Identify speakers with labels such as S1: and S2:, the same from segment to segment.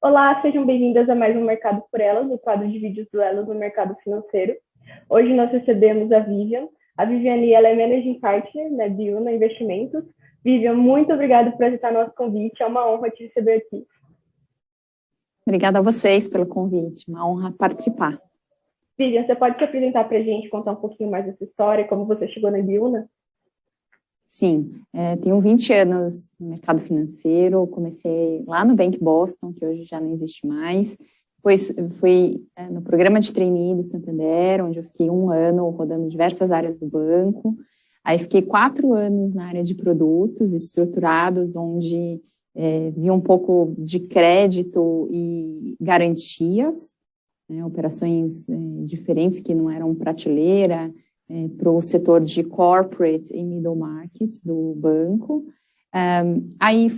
S1: Olá, sejam bem-vindas a mais um Mercado por Elas, o quadro de vídeos do Elas no mercado financeiro. Hoje nós recebemos a Vivian. A Viviane, ela é Managing Partner na Biuna Investimentos. Vivian, muito obrigada por aceitar nosso convite. É uma honra te receber aqui.
S2: Obrigada a vocês pelo convite, uma honra participar.
S1: Vivian, você pode se apresentar para a gente, contar um pouquinho mais dessa história, como você chegou na Biuna?
S2: Sim, tenho 20 anos no mercado financeiro, comecei lá no Bank Boston, que hoje já não existe mais. Depois fui no programa de trainee do Santander, onde eu fiquei 1 ano rodando diversas áreas do banco. Aí fiquei 4 anos na área de produtos estruturados, onde vi um pouco de crédito e garantias, operações diferentes que não eram prateleira, para o setor de corporate e middle market do banco. Aí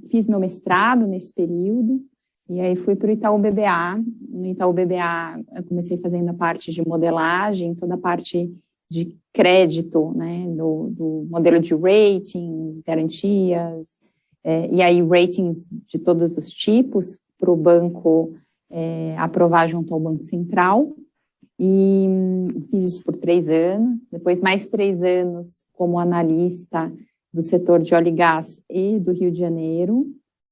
S2: fiz meu mestrado nesse período, e aí fui para o Itaú BBA. No Itaú BBA, eu comecei fazendo a parte de modelagem, toda a parte de crédito, né, do modelo de ratings, garantias, e aí ratings de todos os tipos, para o banco aprovar junto ao Banco Central. E fiz isso por 3 anos, depois mais 3 anos como analista do setor de óleo e gás e do Rio de Janeiro.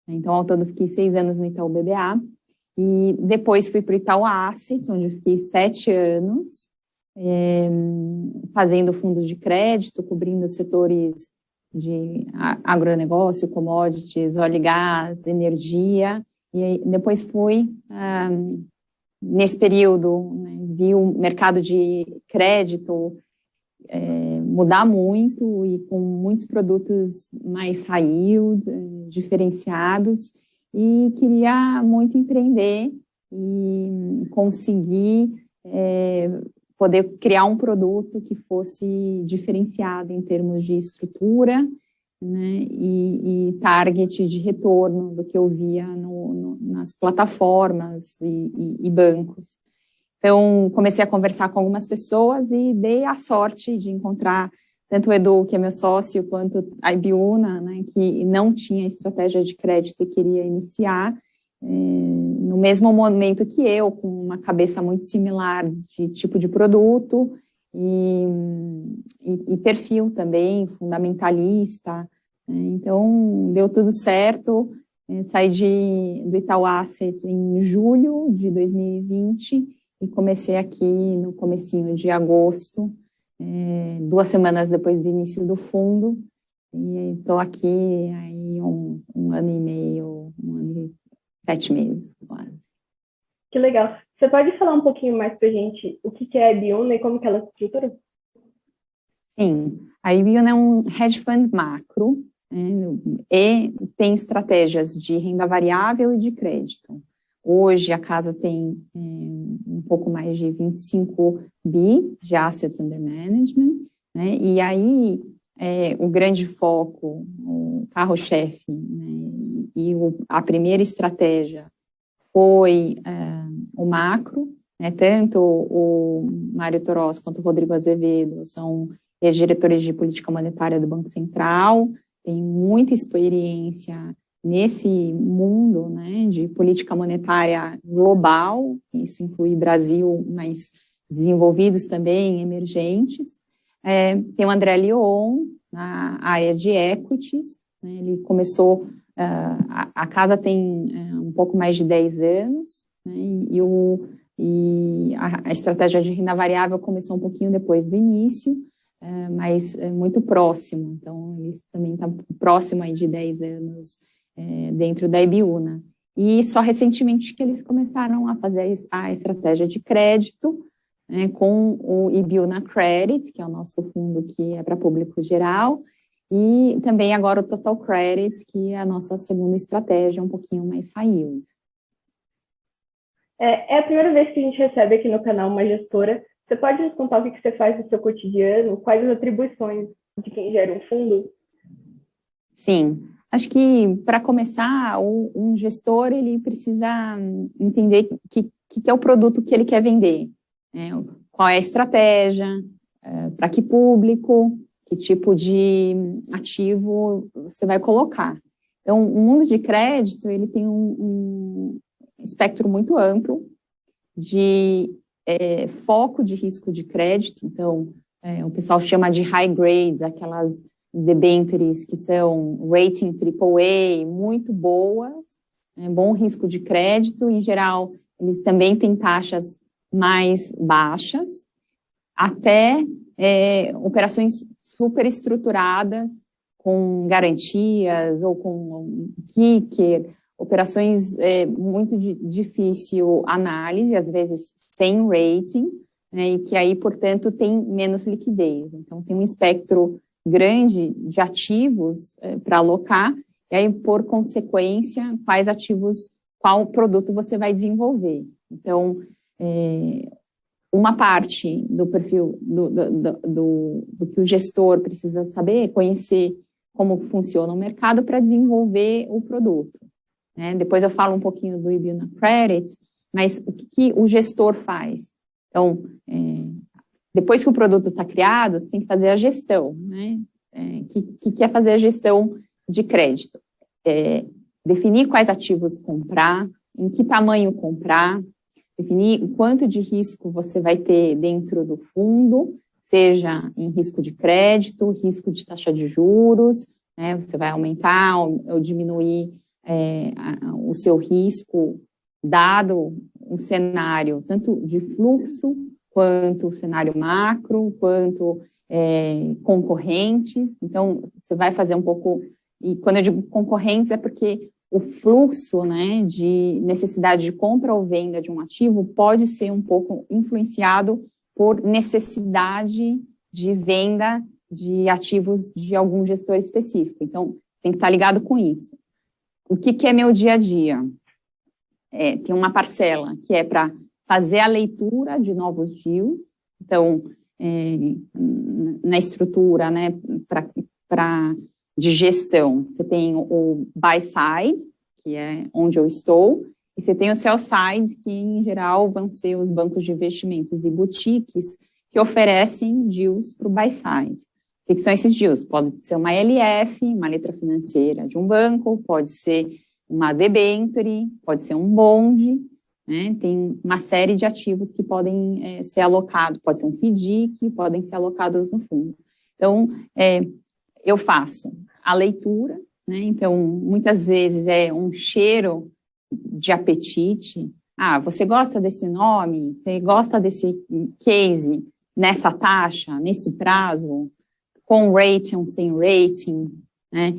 S2: Então, ao todo, fiquei 6 anos no Itaú BBA. E depois fui para o Itaú Asset, onde eu fiquei 7 anos, fazendo fundos de crédito, cobrindo setores de agronegócio, commodities, óleo e gás, energia. E aí, depois fui... nesse período, né, vi o mercado de crédito mudar muito e com muitos produtos mais high yield, diferenciados, e queria muito empreender e conseguir poder criar um produto que fosse diferenciado em termos de estrutura, né, e target de retorno do que eu via nas plataformas e bancos. Então, comecei a conversar com algumas pessoas e dei a sorte de encontrar tanto o Edu, que é meu sócio, quanto a Ibiúna, né, que não tinha estratégia de crédito e queria iniciar no mesmo momento que eu, com uma cabeça muito similar de tipo de produto, e perfil também, fundamentalista. Então, deu tudo certo. Saí do Itaú Asset em julho de 2020 e comecei aqui no comecinho de agosto, 2 semanas depois do início do fundo. E estou aqui aí um ano e meio, 1 ano e 7 meses, quase.
S1: Que legal. Você pode falar um pouquinho mais para a gente o que é a Ibiúna e como que ela se estrutura?
S2: Sim, a Ibiúna é um hedge fund macro, e tem estratégias de renda variável e de crédito. Hoje a casa tem um pouco mais de 25 bi de assets under management, né? E aí o grande foco, o carro-chefe, né? A primeira estratégia foi o macro, né? Tanto o Mário Toros quanto o Rodrigo Azevedo são ex-diretores de política monetária do Banco Central, tem muita experiência nesse mundo, né, de política monetária global, isso inclui Brasil, mas desenvolvidos também, emergentes. Tem o André Lyon, na área de equities, né, ele começou, a casa tem um pouco mais de 10 anos, né, e a estratégia de renda variável começou um pouquinho depois do início, mas muito próximo, então ele também está próximo aí de 10 anos dentro da Ibiúna. E só recentemente que eles começaram a fazer a estratégia de crédito, né, com o Ibiúna Credit, que é o nosso fundo que é para público geral, e também agora o Total Credit, que é a nossa segunda estratégia, um pouquinho mais high yield.
S1: É a primeira vez que a gente recebe aqui no canal uma gestora. Você pode nos contar o que você faz no seu cotidiano? Quais as atribuições de quem gera um fundo?
S2: Sim, acho que para começar, um gestor ele precisa entender que é o produto que ele quer vender, né? Qual é a estratégia, para que público, que tipo de ativo você vai colocar. Então, o mundo de crédito ele tem espectro muito amplo de foco de risco de crédito. Então, o pessoal chama de high grades, aquelas debêntures que são rating AAA, muito boas, bom risco de crédito. Em geral, eles também têm taxas mais baixas, até operações super estruturadas, com garantias ou com kicker, operações muito de difícil análise, às vezes sem rating, né, e que aí, portanto, tem menos liquidez. Então, tem um espectro grande de ativos para alocar, e aí, por consequência, quais ativos, qual produto você vai desenvolver. Então, uma parte do perfil do que o gestor precisa saber, conhecer como funciona o mercado para desenvolver o produto. Né? Depois eu falo um pouquinho do Ibiúna Credit, mas o que o gestor faz? Então, depois que o produto está criado, você tem que fazer a gestão, né? Que é fazer a gestão de crédito? Definir quais ativos comprar, em que tamanho comprar, definir o quanto de risco você vai ter dentro do fundo, seja em risco de crédito, risco de taxa de juros, né? Você vai aumentar ou diminuir o seu risco, dado um cenário tanto de fluxo, quanto cenário macro, quanto concorrentes. Então, você vai fazer um pouco, e quando eu digo concorrentes é porque o fluxo, né, de necessidade de compra ou venda de um ativo pode ser um pouco influenciado por necessidade de venda de ativos de algum gestor específico. Então, tem que estar ligado com isso. O que é meu dia a dia? Tem uma parcela que é para fazer a leitura de novos deals. Então, na estrutura, né, de gestão, você tem o buy side, que é onde eu estou, e você tem o sell side, que em geral vão ser os bancos de investimentos e boutiques que oferecem deals para o buy side. O que são esses deals? Pode ser uma LF, uma letra financeira de um banco, pode ser uma debenture, pode ser um bond, né? Tem uma série de ativos que podem ser alocados, pode ser um FDIC, podem ser alocados no fundo. Então, eu faço a leitura, né? Então, muitas vezes é um cheiro de apetite. Você gosta desse nome? Você gosta desse case nessa taxa, nesse prazo, com rating ou sem rating, né?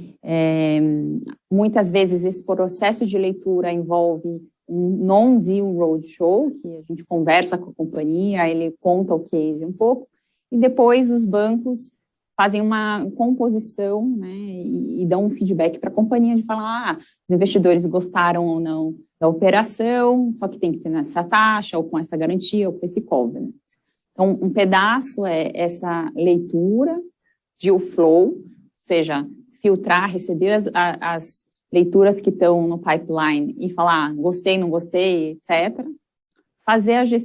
S2: Muitas vezes esse processo de leitura envolve um non-deal roadshow, que a gente conversa com a companhia, ele conta o case um pouco, e depois os bancos fazem uma composição, né, e dão um feedback para a companhia de falar, os investidores gostaram ou não da operação, só que tem que ter nessa taxa, ou com essa garantia, ou com esse covenant. Então, um pedaço é essa leitura, deal flow, ou seja, filtrar, receber as leituras que estão no pipeline e falar, gostei, não gostei, etc.,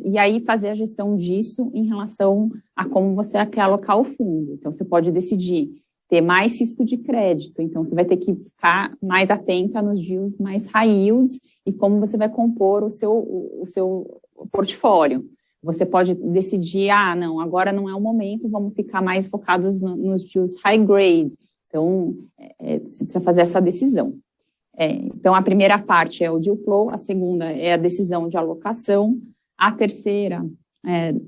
S2: e aí fazer a gestão disso em relação a como você quer alocar o fundo. Então, você pode decidir ter mais risco de crédito, então você vai ter que ficar mais atenta nos deals mais high yields e como você vai compor o seu portfólio. Você pode decidir, não, agora não é o momento, vamos ficar mais focados nos deals high grade. Então, você precisa fazer essa decisão. Então, a primeira parte é o deal flow, a segunda é a decisão de alocação, a terceira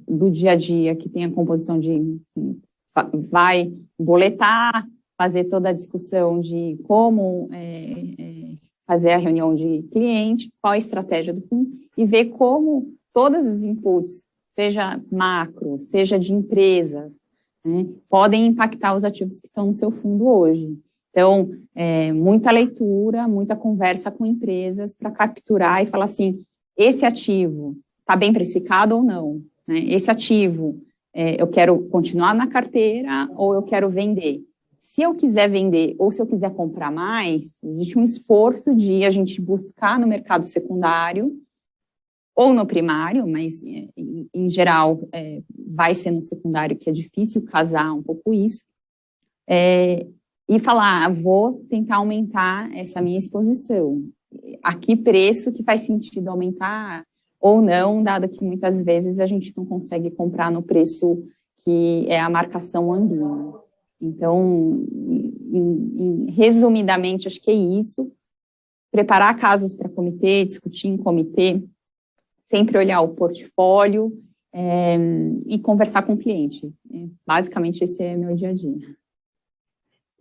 S2: do dia a dia, que tem a composição de, assim, vai boletar, fazer toda a discussão de como fazer a reunião de cliente, qual a estratégia do fundo, e ver como todos os inputs, seja macro, seja de empresas, né, podem impactar os ativos que estão no seu fundo hoje. Então, muita leitura, muita conversa com empresas para capturar e falar assim, esse ativo está bem precificado ou não? Né? Esse ativo, eu quero continuar na carteira ou eu quero vender? Se eu quiser vender ou se eu quiser comprar mais, existe um esforço de a gente buscar no mercado secundário ou no primário, mas em geral vai ser no secundário que é difícil casar um pouco isso, e falar, vou tentar aumentar essa minha exposição. a que preço que faz sentido aumentar ou não, dado que muitas vezes a gente não consegue comprar no preço que é a marcação Anbima. Então, resumidamente, acho que é isso. Preparar casos para comitê, discutir em comitê, sempre olhar o portfólio e conversar com o cliente. Basicamente, esse é meu dia a dia.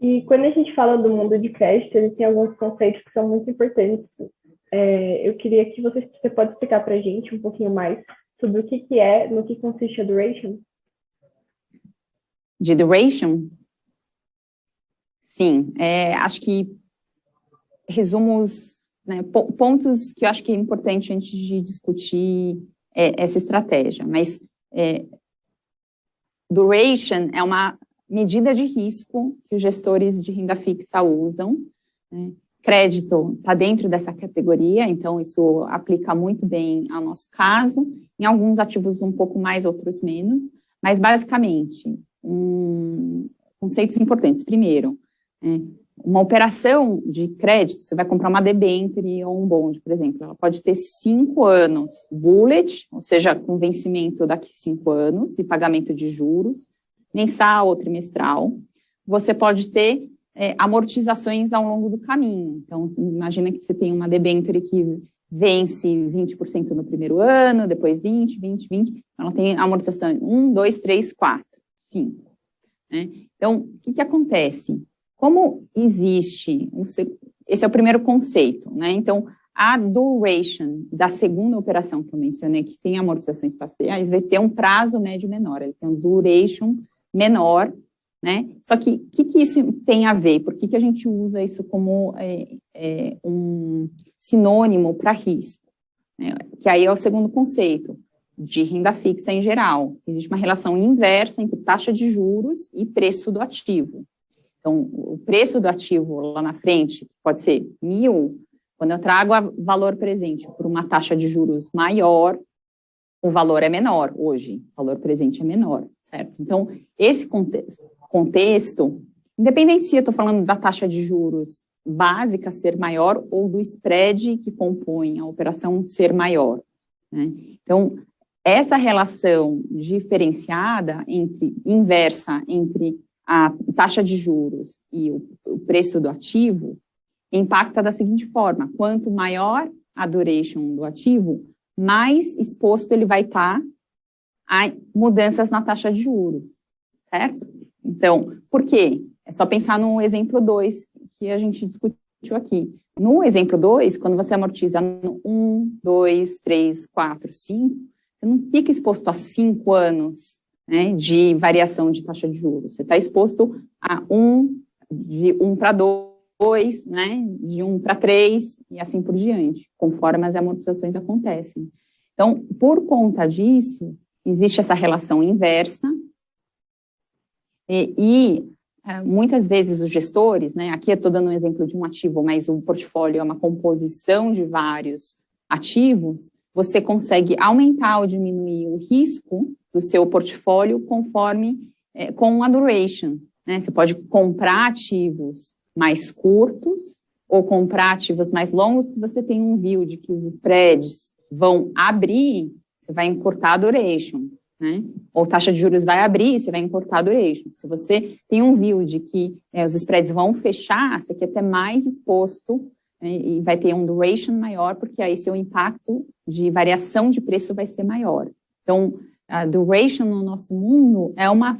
S1: E quando a gente fala do mundo de crédito, ele tem alguns conceitos que são muito importantes. Eu queria que você pode explicar para a gente um pouquinho mais sobre o que é, no que consiste a duration?
S2: De duration? Sim, acho que resumos, né, pontos que eu acho que é importante antes de discutir essa estratégia, mas duration é uma medida de risco que os gestores de renda fixa usam, né? Crédito está dentro dessa categoria, então isso aplica muito bem ao nosso caso, em alguns ativos um pouco mais, outros menos, mas basicamente, conceitos importantes. Primeiro, uma operação de crédito, você vai comprar uma debênture ou um bond, por exemplo, ela pode ter 5 anos bullet, ou seja, com vencimento daqui 5 anos e pagamento de juros, mensal ou trimestral. Você pode ter amortizações ao longo do caminho. Então, imagina que você tem uma debênture que vence 20% no primeiro ano, depois 20, 20, 20. Ela tem amortização em 1, 2, 3, 4, 5. Né? Então, o que acontece? Como existe, esse é o primeiro conceito, né? Então, a duration da segunda operação que eu mencionei, que tem amortizações parciais, vai ter um prazo médio menor, ele tem um duration menor, né? Só que o que isso tem a ver? Por que a gente usa isso como um sinônimo para risco? Né? Que aí é o segundo conceito, de renda fixa em geral. Existe uma relação inversa entre taxa de juros e preço do ativo. Então, o preço do ativo lá na frente, pode ser 1.000, quando eu trago o valor presente por uma taxa de juros maior, o valor é menor hoje, o valor presente é menor, certo? Então, esse contexto, independente se eu estou falando da taxa de juros básica ser maior ou do spread que compõe a operação ser maior, né? Então, essa relação diferenciada inversa entre a taxa de juros e o preço do ativo impacta da seguinte forma: quanto maior a duration do ativo, mais exposto ele vai estar a mudanças na taxa de juros, certo? Então, por quê? É só pensar no exemplo 2 que a gente discutiu aqui. No exemplo 2, quando você amortiza no 1, 2, 3, 4, 5, você não fica exposto a 5 anos, né, de variação de taxa de juros. Você está exposto a de 1 para 2, né, de 1 para 3 e assim por diante, conforme as amortizações acontecem. Então, por conta disso, existe essa relação inversa e muitas vezes os gestores, né, aqui eu estou dando um exemplo de um ativo, mas o portfólio é uma composição de vários ativos, você consegue aumentar ou diminuir o risco do seu portfólio conforme com a duration, né? Você pode comprar ativos mais curtos ou comprar ativos mais longos. Se você tem um view de que os spreads vão abrir, você vai encurtar a duration, né? Ou taxa de juros vai abrir, você vai encurtar a duration. Se você tem um view de que os spreads vão fechar, você quer ter mais exposto, né, e vai ter um duration maior, porque aí seu impacto de variação de preço vai ser maior. Então, a duration no nosso mundo é uma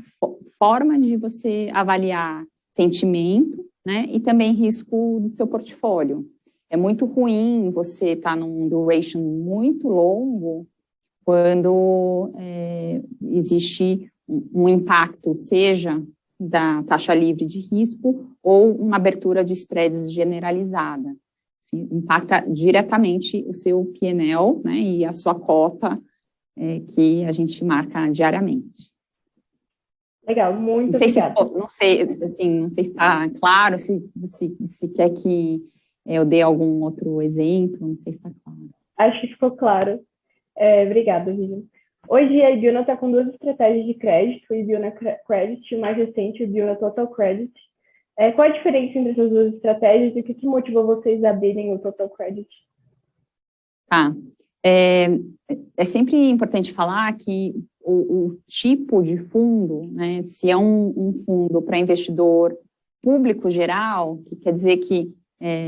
S2: forma de você avaliar sentimento, né, e também risco do seu portfólio. É muito ruim você estar num duration muito longo quando existe um impacto, seja da taxa livre de risco ou uma abertura de spreads generalizada. Isso impacta diretamente o seu P&L, né, e a sua cota que a gente marca diariamente.
S1: Legal, muito obrigada.
S2: Não sei se está claro, se quer que eu dê algum outro exemplo, não sei se está claro.
S1: Acho que ficou claro. Obrigada, Vivian. Hoje a Ibiúna está com 2 estratégias de crédito, o Ibiúna Credit e o mais recente, o Ibiúna Total Credit. Qual a diferença entre essas duas estratégias e o que motivou vocês a abrirem o Total Credit?
S2: Tá. É sempre importante falar que o tipo de fundo, né, se é um fundo para investidor público geral, que quer dizer que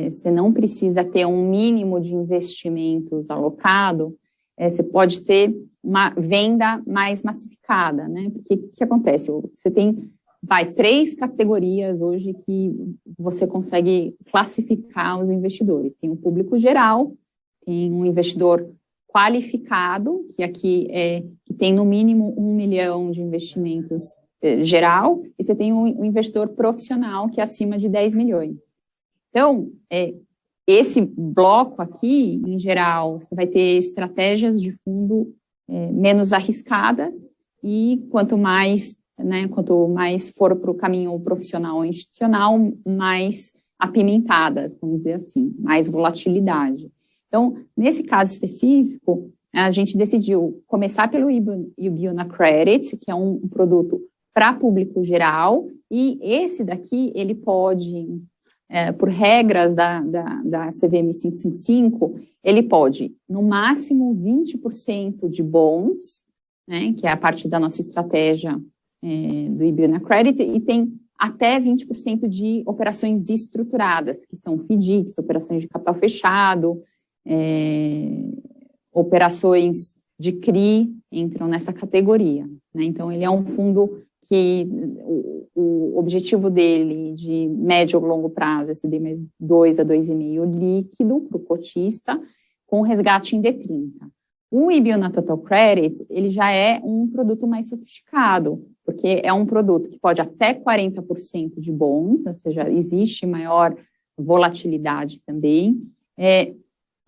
S2: você não precisa ter um mínimo de investimentos alocado, você pode ter uma venda mais massificada, né? Porque o que acontece? Você tem, 3 categorias hoje que você consegue classificar os investidores. Tem o público geral, tem um investidor qualificado, que aqui que tem no mínimo 1 milhão de investimentos geral, e você tem um investidor profissional, que é acima de 10 milhões. Então, esse bloco aqui, em geral, você vai ter estratégias de fundo menos arriscadas, e quanto mais for para o caminho profissional ou institucional, mais apimentadas, vamos dizer assim, mais volatilidade. Então, nesse caso específico, a gente decidiu começar pelo Ibiuna Credit, que é um produto para público geral, e esse daqui, ele pode, por regras da CVM 555, ele pode, no máximo, 20% de bonds, né, que é a parte da nossa estratégia do Ibiuna Credit, e tem até 20% de operações estruturadas, que são FDICs, operações de capital fechado, operações de CRI entram nessa categoria, né? Então, ele é um fundo que o objetivo dele de médio ou longo prazo é CD mais 2 a 2,5 líquido para o cotista, com resgate em D30. O Ibiuna Total Credit, ele já é um produto mais sofisticado, porque é um produto que pode até 40% de bonds, ou seja, existe maior volatilidade também,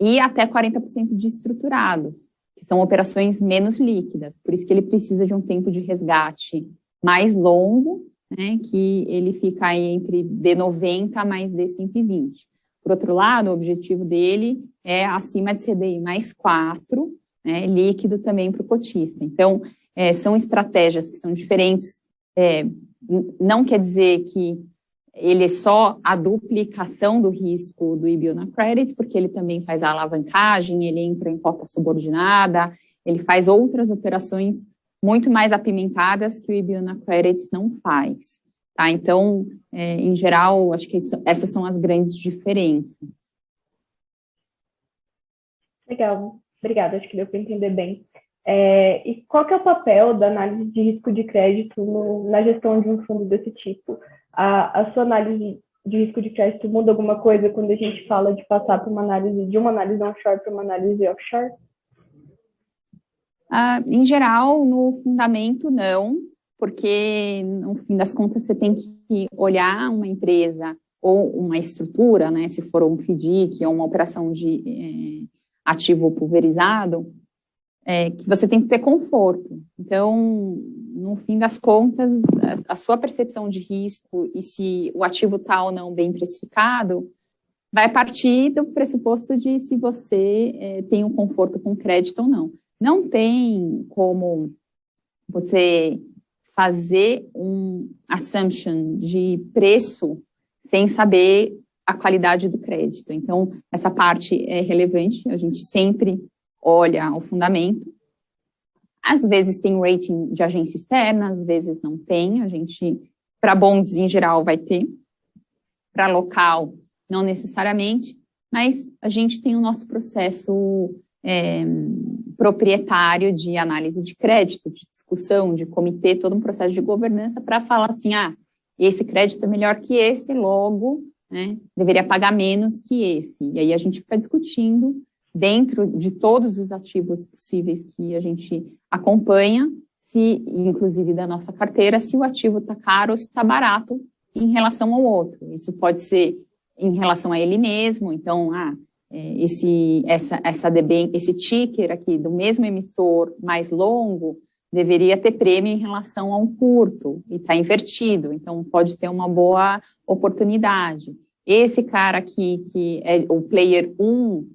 S2: e até 40% de estruturados, que são operações menos líquidas, por isso que ele precisa de um tempo de resgate mais longo, né, que ele fica aí entre D90 mais D120. Por outro lado, o objetivo dele é acima de CDI mais 4, né, líquido também para o cotista. Então, são estratégias que são diferentes, não quer dizer que ele é só a duplicação do risco do Ibiuna Credit, porque ele também faz a alavancagem, ele entra em cota subordinada, ele faz outras operações muito mais apimentadas que o Ibiuna Credit não faz. Tá? Então, em geral, acho que essas são as grandes diferenças.
S1: Legal, obrigada, acho que deu para entender bem. E qual que é o papel da análise de risco de crédito na gestão de um fundo desse tipo? A sua análise de risco de crédito muda alguma coisa quando a gente fala de passar por uma análise onshore para uma análise offshore?
S2: Em geral, no fundamento, não, porque, no fim das contas, você tem que olhar uma empresa ou uma estrutura, né, se for um FDIC ou uma operação de ativo pulverizado, que você tem que ter conforto. Então, no fim das contas, a sua percepção de risco e se o ativo está ou não bem precificado, vai partir do pressuposto de se você tem um conforto com crédito ou não. Não tem como você fazer um assumption de preço sem saber a qualidade do crédito. Então, essa parte é relevante, a gente sempre olha o fundamento. Às vezes tem rating de agência externa, às vezes não tem, a gente, para bonds em geral, vai ter, para local, não necessariamente, mas a gente tem o nosso processo proprietário de análise de crédito, de discussão, de comitê, todo um processo de governança para falar assim, esse crédito é melhor que esse, logo, né, deveria pagar menos que esse. E aí a gente fica discutindo dentro de todos os ativos possíveis que a gente acompanha, se, inclusive da nossa carteira, se o ativo está caro ou se está barato em relação ao outro. Isso pode ser em relação a ele mesmo, então, esse ticker aqui do mesmo emissor mais longo deveria ter prêmio em relação a um curto, e está invertido, então pode ter uma boa oportunidade. Esse cara aqui, que é o player 1,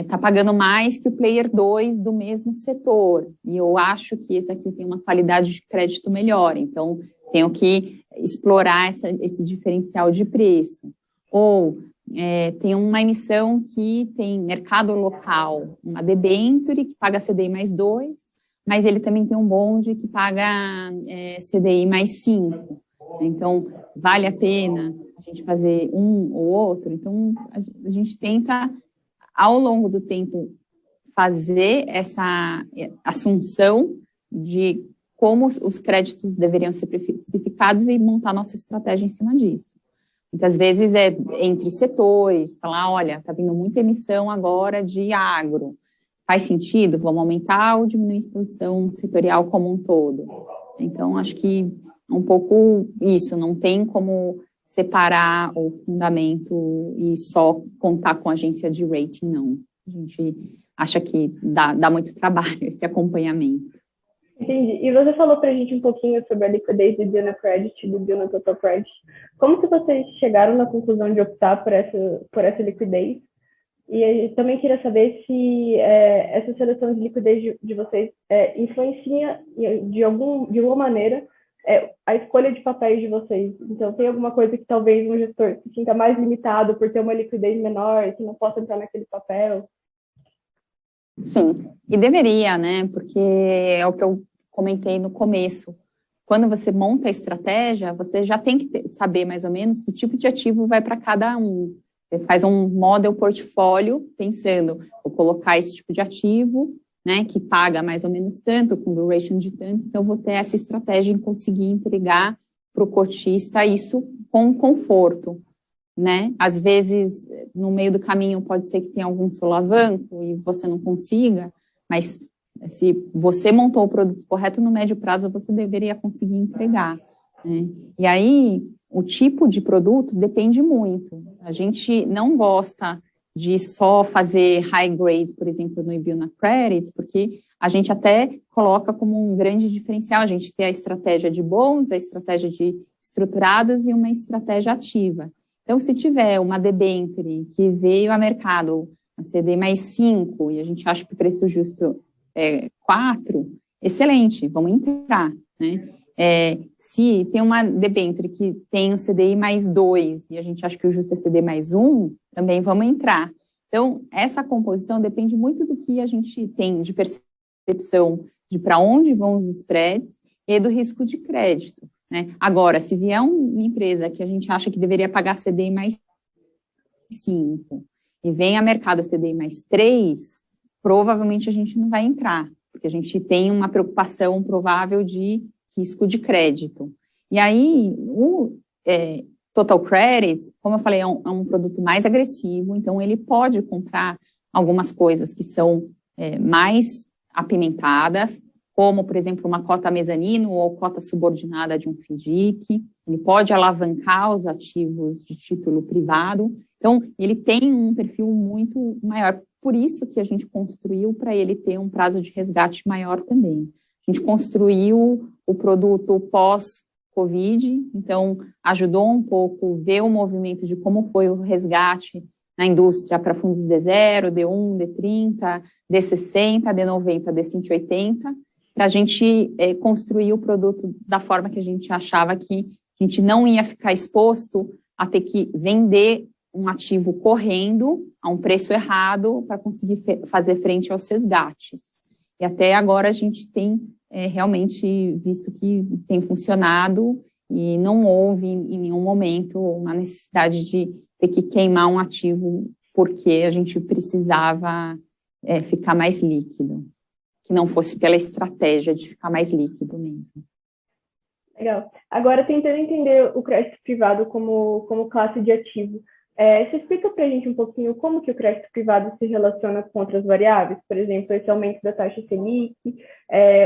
S2: está pagando mais que o player 2 do mesmo setor, e eu acho que esse daqui tem uma qualidade de crédito melhor, então tenho que explorar esse diferencial de preço. Ou tem uma emissão que tem mercado local, uma debenture que paga CDI mais 2, mas ele também tem um bonde que paga CDI mais 5. Então, vale a pena a gente fazer um ou outro? Então, a gente tenta, ao longo do tempo, fazer essa assunção de como os créditos deveriam ser precificados e montar nossa estratégia em cima disso. Muitas vezes é entre setores, falar, olha, está vindo muita emissão agora de agro, faz sentido? Vamos aumentar ou diminuir a exposição setorial como um todo? Então, acho que é um pouco isso, não tem como separar o fundamento e só contar com a agência de rating, não. A gente acha que dá muito trabalho esse acompanhamento.
S1: Entendi. E você falou para a gente um pouquinho sobre a liquidez do Biona Credit e do Biona Total Credit. Como que vocês chegaram na conclusão de optar por essa liquidez? E também queria saber se essa seleção de liquidez de vocês influencia de alguma maneira a escolha de papéis de vocês. Então, tem alguma coisa que talvez um gestor se sinta mais limitado por ter uma liquidez menor, que não possa entrar naquele papel?
S2: Sim, e deveria, né? Porque é o que eu comentei no começo. Quando você monta a estratégia, você já tem que saber mais ou menos que tipo de ativo vai para cada um. Você faz um model portfólio pensando, vou colocar esse tipo de ativo, né, que paga mais ou menos tanto, com duration de tanto, então eu vou ter essa estratégia em conseguir entregar para o cotista isso com conforto, né? Às vezes, no meio do caminho, pode ser que tenha algum solavanco e você não consiga, mas se você montou o produto correto, no médio prazo você deveria conseguir entregar, né? E aí, o tipo de produto depende muito. A gente não gosta de só fazer high grade, por exemplo, no Ibiuna Credit, porque a gente até coloca como um grande diferencial, a gente tem a estratégia de bonds, a estratégia de estruturados e uma estratégia ativa. Então, se tiver uma debenture que veio a mercado a CDI mais 5 e a gente acha que o preço justo é 4, excelente, vamos entrar, né? Se tem uma debenture que tem o CDI mais 2 e a gente acha que o justo é CDI mais 1, também vamos entrar. Então, essa composição depende muito do que a gente tem de percepção de para onde vão os spreads e do risco de crédito, né? Agora, se vier uma empresa que a gente acha que deveria pagar CDI mais 5 e vem a mercado CDI mais 3, provavelmente a gente não vai entrar, porque a gente tem uma preocupação provável de risco de crédito. E aí, o Total Credit, como eu falei, é um produto mais agressivo, então ele pode comprar algumas coisas que são mais apimentadas, como, por exemplo, uma cota mezanino ou cota subordinada de um FDIC, ele pode alavancar os ativos de título privado, então ele tem um perfil muito maior, por isso que a gente construiu para ele ter um prazo de resgate maior também. A gente construiu o produto pós-Covid, então ajudou um pouco ver o movimento de como foi o resgate na indústria para fundos D0, D1, D30, D60, D90, D180, para a gente construir o produto da forma que a gente achava que a gente não ia ficar exposto a ter que vender um ativo correndo a um preço errado para conseguir fazer frente aos resgates. E até agora a gente tem realmente visto que tem funcionado e não houve em nenhum momento uma necessidade de ter que queimar um ativo porque a gente precisava ficar mais líquido, que não fosse pela estratégia de ficar mais líquido mesmo.
S1: Legal. Agora, tentando entender o crédito privado como classe de ativo, você explica para a gente um pouquinho como que o crédito privado se relaciona com outras variáveis? Por exemplo, esse aumento da taxa Selic,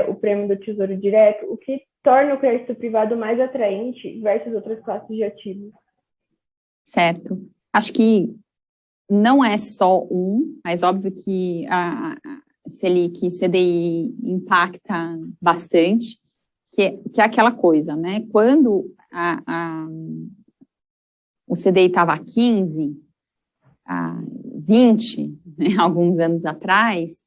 S1: o prêmio do Tesouro Direto, o que torna o crédito privado mais atraente versus outras classes de ativos?
S2: Certo. Acho que não é só mas óbvio que a Selic, CDI impacta bastante, que é aquela coisa, né? Quando o CDI estava a 15, a 20, né, alguns anos atrás,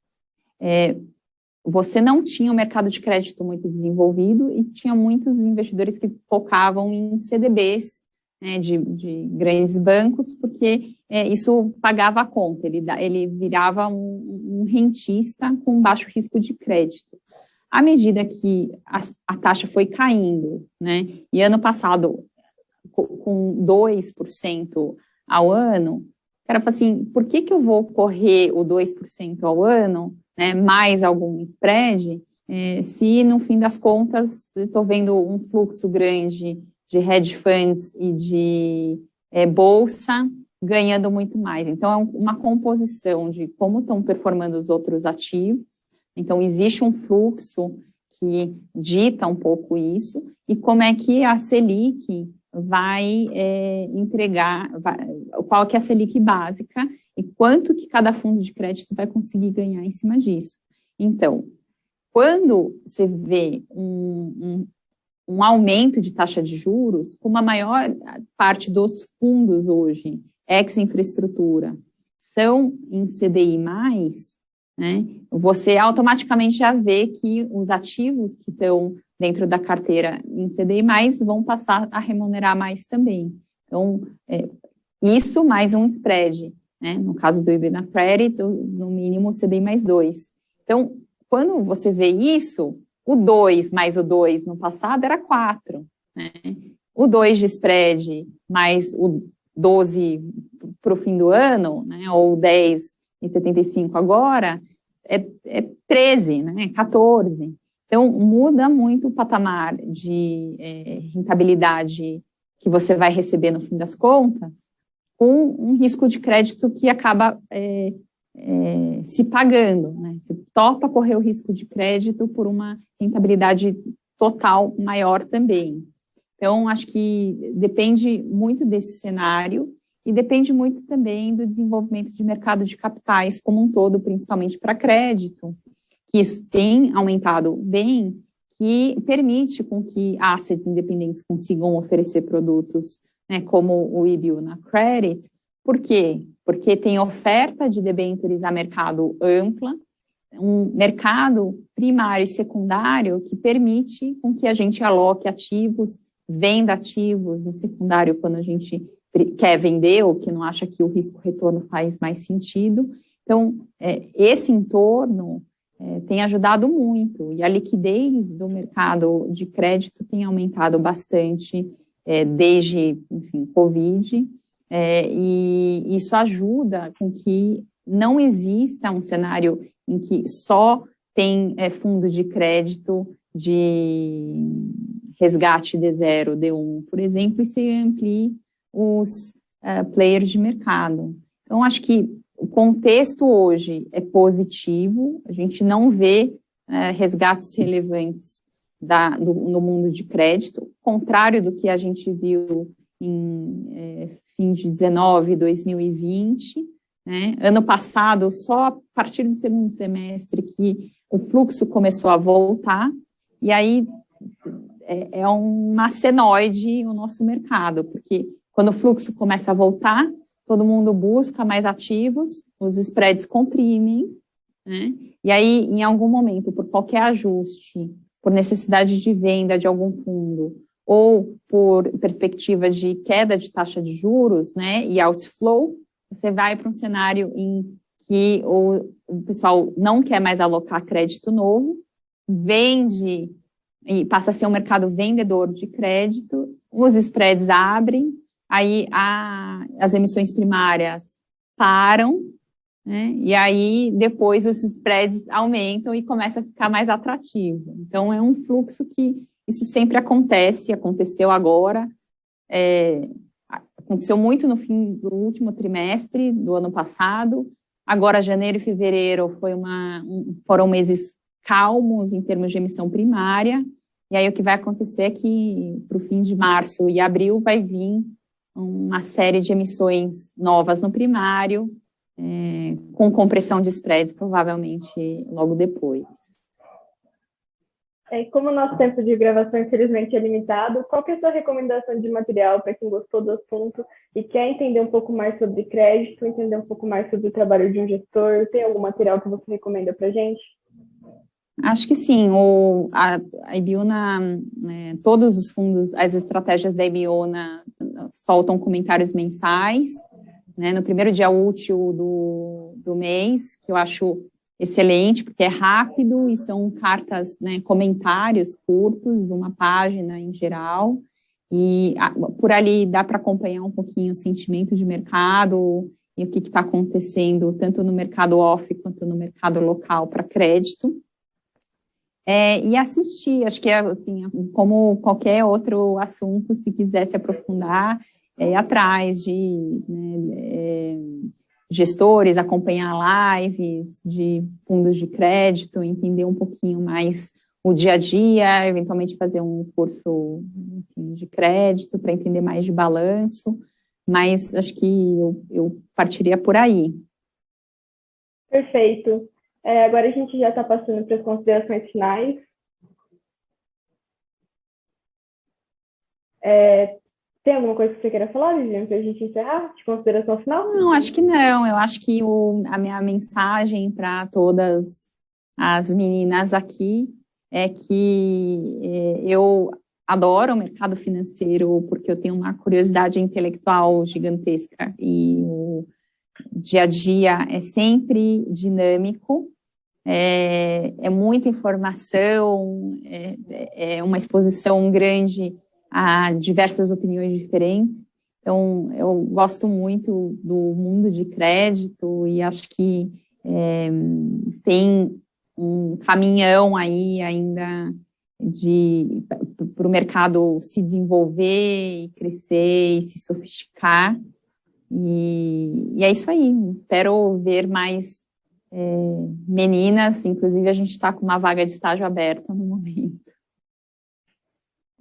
S2: você não tinha um mercado de crédito muito desenvolvido e tinha muitos investidores que focavam em CDBs, né, de grandes bancos, porque isso pagava a conta, ele virava um rentista com baixo risco de crédito. À medida que a taxa foi caindo, né, e ano passado, com 2% ao ano, era assim, por que eu vou correr o 2% ao ano, né, mais algum spread, se no fim das contas eu estou vendo um fluxo grande de hedge funds e de bolsa ganhando muito mais. Então, é uma composição de como estão performando os outros ativos. Então, existe um fluxo que dita um pouco isso, e como é que a Selic vai entregar, qual que é a Selic básica e quanto que cada fundo de crédito vai conseguir ganhar em cima disso. Então, quando você vê um aumento de taxa de juros, como a maior parte dos fundos hoje, ex-infraestrutura, são em CDI+, né, você automaticamente já vê que os ativos que estão dentro da carteira em CDI+, vão passar a remunerar mais também. Então, isso mais um spread, né? No caso do IB na Credit, no mínimo CDI mais 2. Então, quando você vê isso, o 2 mais o 2 no passado era 4, né? O 2 de spread mais o 12 para o fim do ano, né? Ou 10,75 agora, é 13, né? 14. Então, muda muito o patamar de rentabilidade que você vai receber no fim das contas, com um risco de crédito que acaba se pagando, né? Você topa correr o risco de crédito por uma rentabilidade total maior também. Então, acho que depende muito desse cenário e depende muito também do desenvolvimento de mercado de capitais como um todo, principalmente para crédito, que isso tem aumentado bem, que permite com que assets independentes consigam oferecer produtos, né, como o IBU na Credit. Por quê? Porque tem oferta de debêntures a mercado ampla, um mercado primário e secundário que permite com que a gente aloque ativos, venda ativos no secundário quando a gente quer vender ou que não acha que o risco-retorno faz mais sentido. Então, esse entorno tem ajudado muito, e a liquidez do mercado de crédito tem aumentado bastante desde, enfim, Covid, e isso ajuda com que não exista um cenário em que só tem fundo de crédito de resgate D0, D1, por exemplo, e se amplie os players de mercado. Então, acho que o contexto hoje é positivo, a gente não vê resgates relevantes no mundo de crédito, contrário do que a gente viu em fim de 19, 2020, né? Ano passado, só a partir do segundo semestre que o fluxo começou a voltar, e aí é uma senoide o nosso mercado, porque quando o fluxo começa a voltar, todo mundo busca mais ativos, os spreads comprimem, né? E aí, em algum momento, por qualquer ajuste, por necessidade de venda de algum fundo, ou por perspectiva de queda de taxa de juros, né, e outflow, você vai para um cenário em que o pessoal não quer mais alocar crédito novo, vende e passa a ser um mercado vendedor de crédito, os spreads abrem, aí as emissões primárias param, né? E aí depois os spreads aumentam e começa a ficar mais atrativo. Então é um fluxo que isso sempre aconteceu agora, aconteceu muito no fim do último trimestre do ano passado, agora janeiro e fevereiro foram meses calmos em termos de emissão primária, e aí o que vai acontecer é que para o fim de março e abril vai vir uma série de emissões novas no primário, com compressão de spreads, provavelmente logo depois.
S1: Como o nosso tempo de gravação, infelizmente, é limitado, qual que é a sua recomendação de material para quem gostou do assunto e quer entender um pouco mais sobre crédito, entender um pouco mais sobre o trabalho de um gestor? Tem algum material que você recomenda para a gente?
S2: Acho que sim. A Ibiúna, todos os fundos, as estratégias da Ibiúna soltam comentários mensais, né, no primeiro dia útil do mês, que eu acho excelente, porque é rápido e são cartas, né, comentários curtos, uma página em geral, e por ali dá para acompanhar um pouquinho o sentimento de mercado e o que está acontecendo, tanto no mercado off quanto no mercado local para crédito. E assistir, acho que é assim, como qualquer outro assunto, se quiser se aprofundar, ir atrás de, né, gestores, acompanhar lives de fundos de crédito, entender um pouquinho mais o dia a dia, eventualmente fazer um curso, enfim, de crédito para entender mais de balanço, mas acho que eu partiria por aí.
S1: Perfeito. Agora a gente já está passando para as considerações finais. Tem alguma coisa que você queira falar, Viviane, para a gente encerrar de consideração final?
S2: Não, acho que não. Eu acho que a minha mensagem para todas as meninas aqui é que eu adoro o mercado financeiro porque eu tenho uma curiosidade intelectual gigantesca e o dia a dia é sempre dinâmico, é muita informação, é uma exposição grande a diversas opiniões diferentes. Então, eu gosto muito do mundo de crédito e acho que tem um caminhão aí ainda para o mercado se desenvolver e crescer e se sofisticar. E é isso aí. Espero ver mais meninas. Inclusive, a gente está com uma vaga de estágio aberta no momento.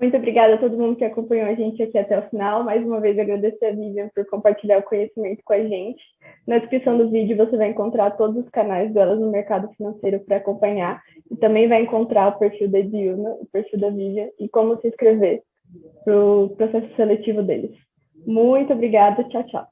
S1: Muito obrigada a todo mundo que acompanhou a gente aqui até o final. Mais uma vez, agradecer a Vivian por compartilhar o conhecimento com a gente. Na descrição do vídeo, você vai encontrar todos os canais delas no mercado financeiro para acompanhar. E também vai encontrar o perfil da Ibiúna, o perfil da Vivian e como se inscrever para o processo seletivo deles. Muito obrigada. Tchau, tchau.